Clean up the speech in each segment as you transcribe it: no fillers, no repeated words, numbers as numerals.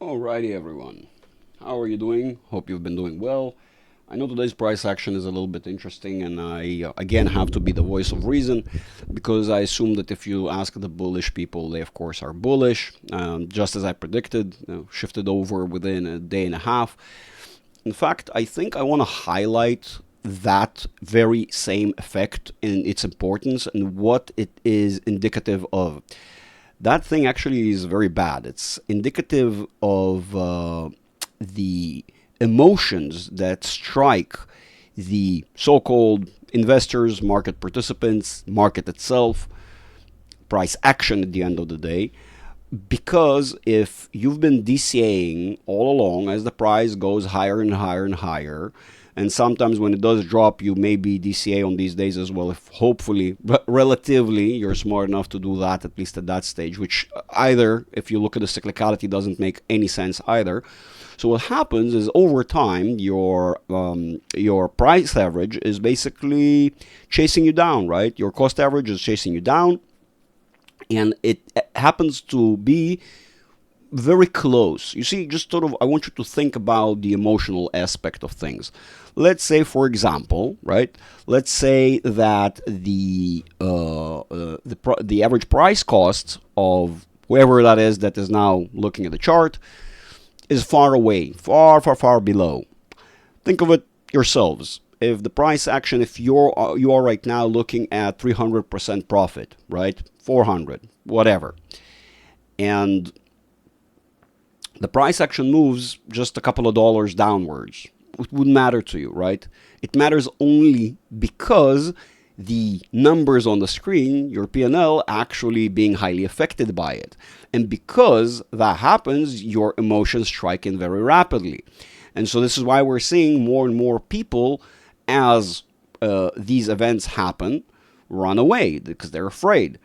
Alrighty, everyone. How are you doing? Hope you've been doing well. I know today's price action is a little bit interesting, and I again have to be the voice of reason because I assume that if you ask the bullish people, they of course are bullish, just as I predicted, shifted over within a day and a half. In fact, I think I want to highlight that very same effect and its importance and what it is indicative of. That thing actually is very bad. It's indicative of the emotions that strike the so called investors, market participants, market itself, price action at the end of the day. Because if you've been DCAing all along as the price goes higher and higher and higher, and sometimes when it does drop, you may be DCA on these days as well. If hopefully, relatively, you're smart enough to do that at least at that stage, which either, if you look at the cyclicality, doesn't make any sense either. So what happens is over time, your price average is basically chasing you down, right? Your cost average is chasing you down, and it happens to be very close. You see, just sort of, I want you to think about the emotional aspect of things. Let's say, for example, right? Let's say that the average price cost of whoever that is now looking at the chart is far away, far, far, far below. Think of it yourselves. If the price action, if you are right now looking at 300% profit, right? 400, whatever, and the price action moves just a couple of dollars downwards, it wouldn't matter to you, right? It matters only because the numbers on the screen, your P&L, actually being highly affected by it. And because that happens, your emotions strike in very rapidly. And so this is why we're seeing more and more people, as these events happen, run away because they're afraid.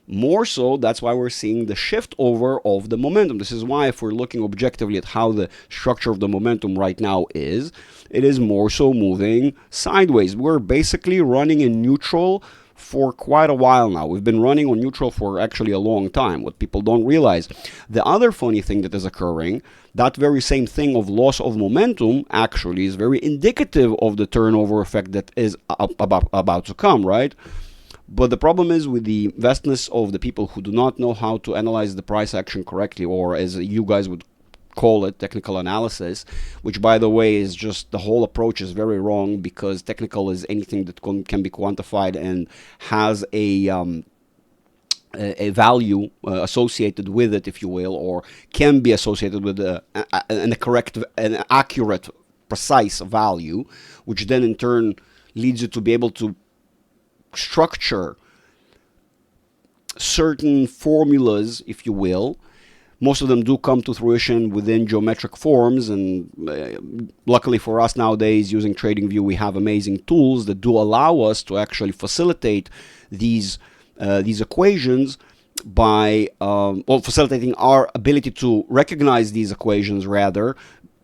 More so, that's why we're seeing the shift over of the momentum. This is why, if we're looking objectively at how the structure of the momentum right now is, it is more so moving sideways. We're basically running in neutral for quite a while now. We've been running on neutral for actually a long time, what people don't realize. The other funny thing that is occurring, that very same thing of loss of momentum actually is very indicative of the turnover effect that is about to come, right? But the problem is with the vastness of the people who do not know how to analyze the price action correctly, or as you guys would call it, technical analysis, which, by the way, is just the whole approach is very wrong, because technical is anything that can be quantified and has a value associated with it, if you will, or can be associated with a correct and accurate, precise value, which then in turn leads you to be able to structure certain formulas, if you will. Most of them do come to fruition within geometric forms, and luckily for us nowadays, using TradingView, we have amazing tools that do allow us to actually facilitate these equations by facilitating our ability to recognize these equations rather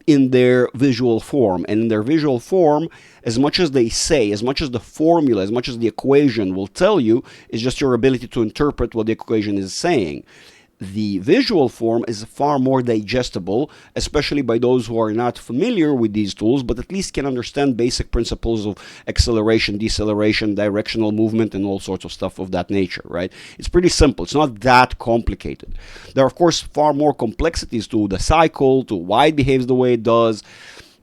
in their visual form. And in their visual form, as much as they say, as much as the formula, as much as the equation will tell you, is just your ability to interpret what the equation is saying. The visual form is far more digestible, especially by those who are not familiar with these tools, but at least can understand basic principles of acceleration, deceleration, directional movement, and all sorts of stuff of that nature, right? It's pretty simple. It's not that complicated. There are, of course, far more complexities to the cycle, to why it behaves the way it does,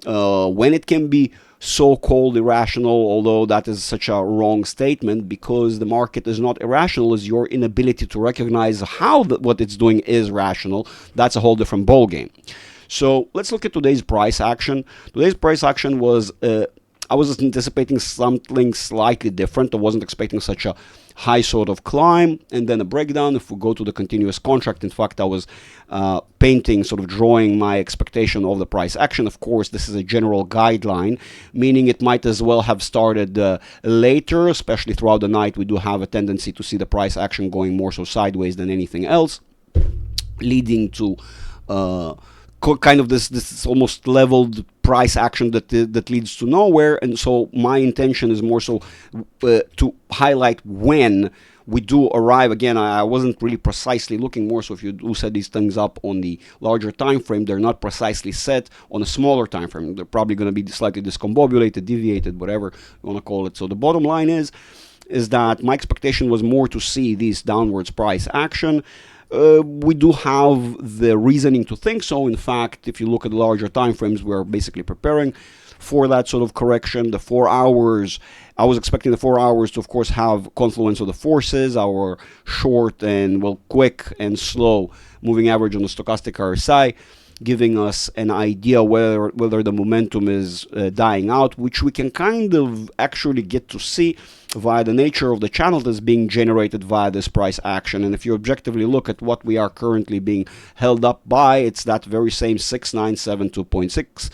when it can be so-called irrational, although that is such a wrong statement, because the market is not irrational, is your inability to recognize how what it's doing is rational. That's a whole different ballgame. So let's look at today's price action. Today's price action was I was anticipating something slightly different. I wasn't expecting such a high sort of climb and then a breakdown. If we go to the continuous contract, in fact, I was painting, sort of drawing my expectation of the price action. Of course, this is a general guideline, meaning it might as well have started later, especially throughout the night. We do have a tendency to see the price action going more so sideways than anything else, leading to kind of this almost leveled price action that leads to nowhere. And so my intention is more so to highlight when we do arrive again. I wasn't really precisely looking, more so if you do set these things up on the larger time frame, they're not precisely set on a smaller time frame. They're probably going to be slightly discombobulated, deviated, whatever you want to call it. So the bottom line is that my expectation was more to see this downwards price action. We do have the reasoning to think so. In fact, if you look at the larger time frames, we're basically preparing for that sort of correction. The 4 hours, I was expecting the 4 hours to, of course, have confluence of the forces, our short and, well, quick and slow moving average on the stochastic RSI, giving us an idea whether the momentum is dying out, which we can kind of actually get to see via the nature of the channel that's being generated via this price action. And if you objectively look at what we are currently being held up by, it's that very same 6972.6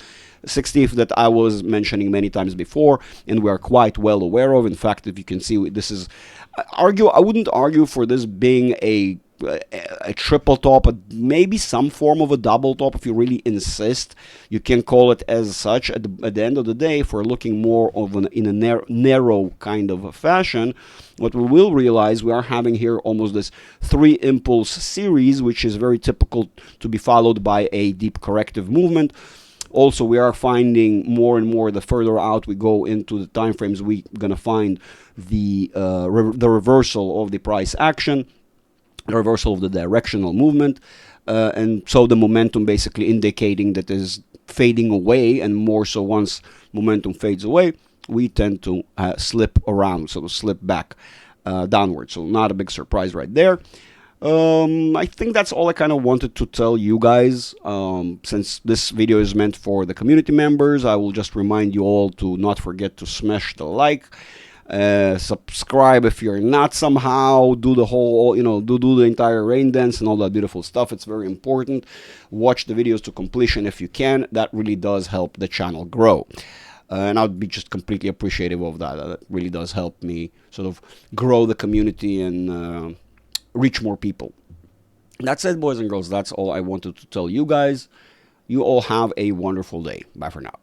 60th that I was mentioning many times before, and we are quite well aware of. In fact, if you can see, this is I wouldn't argue for this being a triple top, maybe some form of a double top if you really insist. You can call it as such. At the end of the day, if we're looking more of in a narrow kind of a fashion, what we will realize, we are having here almost this 3 impulse series, which is very typical to be followed by a deep corrective movement. Also, we are finding more and more the further out we go into the time frames, we're going to find the reversal of the price action, the reversal of the directional movement, and so the momentum basically indicating that is fading away, and more so once momentum fades away, we tend to slip around, so to slip back downward. So not a big surprise right there. I think that's all I kind of wanted to tell you guys. Since this video is meant for the community members, I will just remind you all to not forget to smash the like, subscribe if you're not somehow, do the whole, do the entire rain dance and all that beautiful stuff. It's very important. Watch the videos to completion if you can. That really does help the channel grow. And I'd be just completely appreciative of that. That really does help me sort of grow the community and reach more people. That's it, boys and girls. That's all I wanted to tell you guys. You all have a wonderful day. Bye for now.